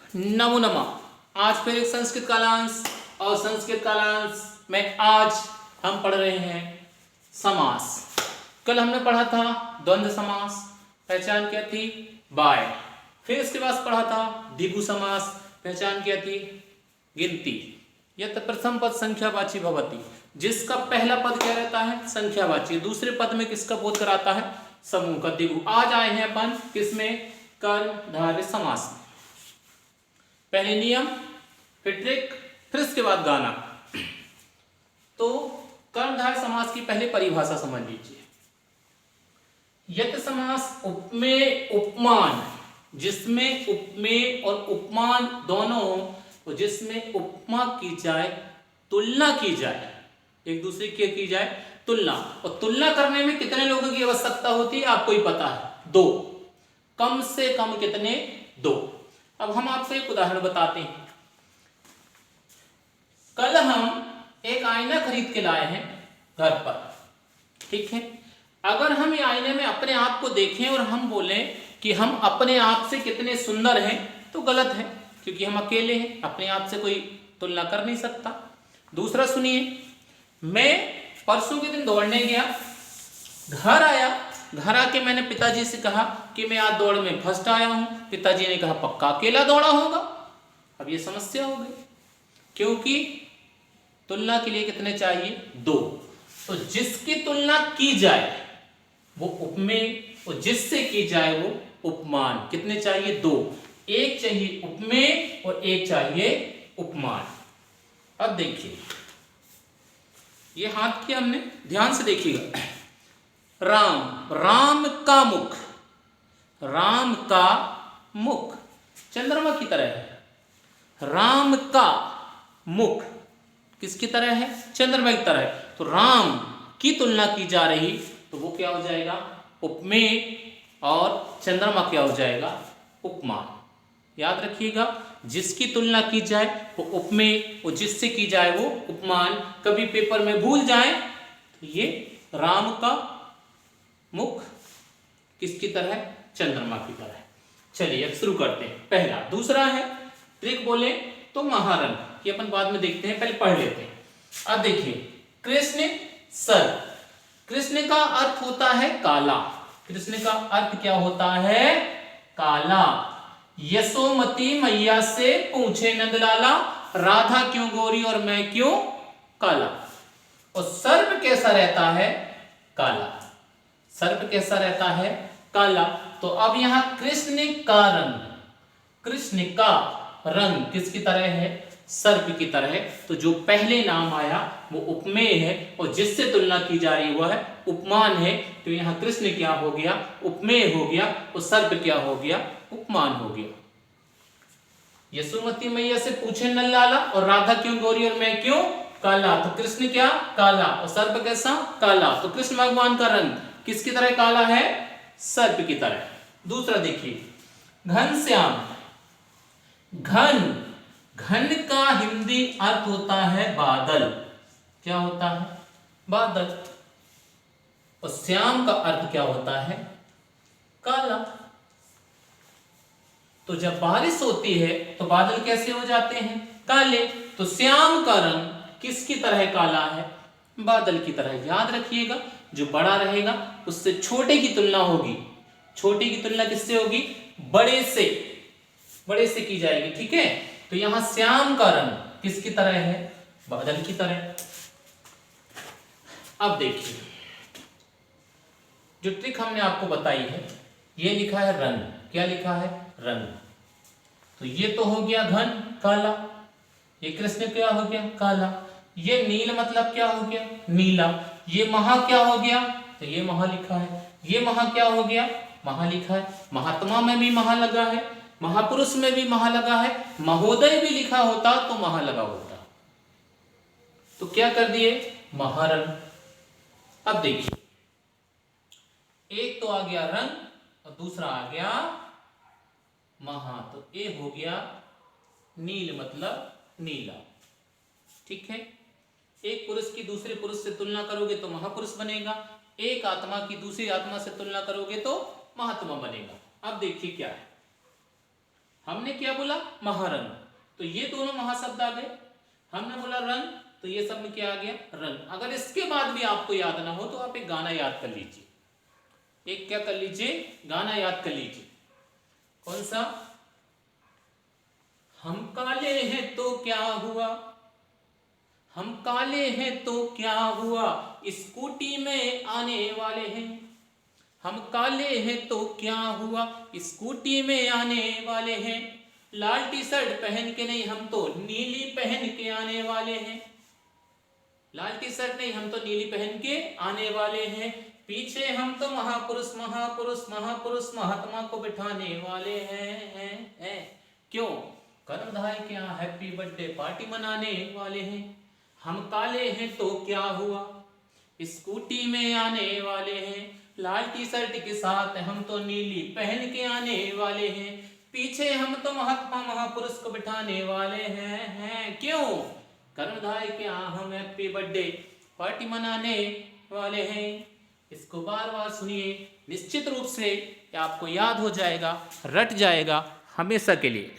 नमो नमः। आज फिर एक संस्कृत कालांश और संस्कृत कालांश में आज हम पढ़ रहे हैं समास। कल हमने पढ़ा था द्वंद्व समास, पहचान क्या थी बाय। फिर इसके बाद पढ़ा था द्विगु समास, पहचान क्या थी गिनती। यत प्रथम पद संख्यावाची भवति, जिसका पहला पद क्या रहता है संख्यावाची, दूसरे पद में किसका बोध कराता है समूह का द्विगु। आज आए हैं अपन किसमें कर्मधारय समास। पहले नियम, फिर ट्रिक, फिर इसके बाद गाना। तो कर्मधारय समास की पहले परिभाषा समझ लीजिए। यत समास उपमेय उपमान, जिसमें उपमेय और उपमान दोनों हो, तो जिसमें उपमा की जाए तुलना की जाए, एक दूसरे की जाए तुलना। और तुलना करने में कितने लोगों की आवश्यकता होती है आपको ही पता है, दो, कम से कम कितने दो। अब हम आपसे एक उदाहरण बताते हैं। कल हम एक आईना खरीद के लाए हैं घर पर, ठीक है। अगर हम ये आईने में अपने आप को देखें और हम बोलें कि हम अपने आप से कितने सुंदर हैं, तो गलत है, क्योंकि हम अकेले हैं, अपने आप से कोई तुलना कर नहीं सकता। दूसरा सुनिए, मैं परसों के दिन दौड़ने गया, घर आया, घर आके मैंने पिताजी से कहा कि मैं आज दौड़ में फर्स्ट आया हूं। पिताजी ने कहा पक्का अकेला दौड़ा होगा। अब ये समस्या हो गई, क्योंकि तुलना के लिए कितने चाहिए दो। तो जिसकी तुलना की जाए वो उपमेय और जिससे की जाए वो उपमान। कितने चाहिए दो, एक चाहिए उपमेय और एक चाहिए उपमान। अब देखिए ये हाथ किया हमने, ध्यान से देखिएगा। राम, राम का मुख, राम का मुख चंद्रमा की तरह है। राम का मुख किसकी तरह है चंद्रमा की तरह है। तो राम की तुलना की जा रही तो वो क्या हो जाएगा उपमेय, और चंद्रमा क्या हो जाएगा उपमान। याद रखिएगा, जिसकी तुलना की जाए वो उपमेय और जिससे की जाए वो उपमान। कभी पेपर में भूल जाए तो ये राम का मुख किसकी तरह चंद्रमा की तरह। चलिए अब शुरू करते हैं। पहला, दूसरा है ट्रिक बोले तो महारन, ये अपन बाद में देखते हैं, पहले पढ़ लेते हैं। अब देखिए, कृष्ण सर, कृष्ण का अर्थ होता है काला। कृष्ण का अर्थ क्या होता है काला। यशोमती मैया से पूछे नंदलाला, राधा क्यों गोरी और मैं क्यों काला। और सर्प कैसा रहता है काला, सर्प कैसा रहता है काला। तो अब यहां कृष्ण का रंग, कृष्ण का रंग किसकी तरह है सर्प की तरह है। तो जो पहले नाम आया वो उपमेय है और जिससे तुलना की जा रही वह है उपमान है। तो यहां कृष्ण क्या हो गया उपमेय हो गया और सर्प क्या हो गया उपमान हो गया। यशोमती मैया से पूछे नंदलाला और राधा क्यों गोरी और मैं क्यों काला। तो कृष्ण क्या काला और सर्प कैसा काला। तो कृष्ण भगवान का रंग किसकी तरह काला है सर्प की तरह। दूसरा देखिए, घनश्याम, घन, घन का हिंदी अर्थ होता है बादल। क्या होता है बादल। और श्याम का अर्थ क्या होता है काला। तो जब बारिश होती है तो बादल कैसे हो जाते हैं काले। तो श्याम का रंग किसकी तरह काला है बादल की तरह। याद रखिएगा, जो बड़ा रहेगा उससे छोटे की तुलना होगी। छोटे की तुलना किससे होगी बड़े से, बड़े से की जाएगी, ठीक है। तो यहां श्याम का रंग किसकी तरह है बादल की तरह। अब देखिए, जो ट्रिक हमने आपको बताई है, ये लिखा है रंग, क्या लिखा है रंग। तो ये तो हो गया घन काला, ये कृष्ण क्या हो गया काला। ये नील मतलब क्या हो गया नीला। ये महा क्या हो गया तो ये महा लिखा है। ये महा क्या हो गया महा लिखा है। महात्मा में भी महा लगा है, महापुरुष में भी महा लगा है, महोदय भी लिखा होता तो महा लगा होता। तो क्या कर दिए महारन। अब देखिए, एक तो आ गया रंग और दूसरा आ गया महा। तो ए हो गया नील मतलब नीला, ठीक है। एक पुरुष की दूसरे पुरुष से तुलना करोगे तो महापुरुष बनेगा, एक आत्मा की दूसरी आत्मा से तुलना करोगे तो महात्मा बनेगा। अब देखिए क्या है, हमने क्या बोला, महारंग, तो ये दोनों महाशब्द आ गए। हमने बोला रंग, तो ये सब में क्या आ गया, रंग। अगर इसके बाद भी आपको याद ना हो तो आप एक गाना याद कर लीजिए, एक क्या कर लीजिए, गाना याद कर लीजिए। कौन सा, हम काले हैं तो क्या हुआ, हम काले हैं तो क्या हुआ, स्कूटी में आने वाले हैं। हम काले हैं तो क्या हुआ, स्कूटी में आने वाले हैं। लाल टी शर्ट पहन के नहीं, हम तो नीली पहन के आने वाले हैं। लाल टी शर्ट नहीं, हम तो नीली पहन के आने वाले हैं। पीछे हम तो महापुरुष महापुरुष महापुरुष महात्मा को बिठाने वाले हैं। क्यों, कर्णधाय के यहाँ हैप्पी बर्थडे पार्टी मनाने वाले हैं। हम काले हैं तो क्या हुआ, स्कूटी में आने वाले हैं। लाल टी शर्ट के साथ हम तो नीली पहन के आने वाले हैं। पीछे हम तो महात्मा महापुरुष को बिठाने वाले हैं। क्यों, कर्णधाय के यहाँ हम हैप्पी बर्थडे पार्टी मनाने वाले हैं। इसको बार बार सुनिए, निश्चित रूप से आपको याद हो जाएगा, रट जाएगा हमेशा के लिए।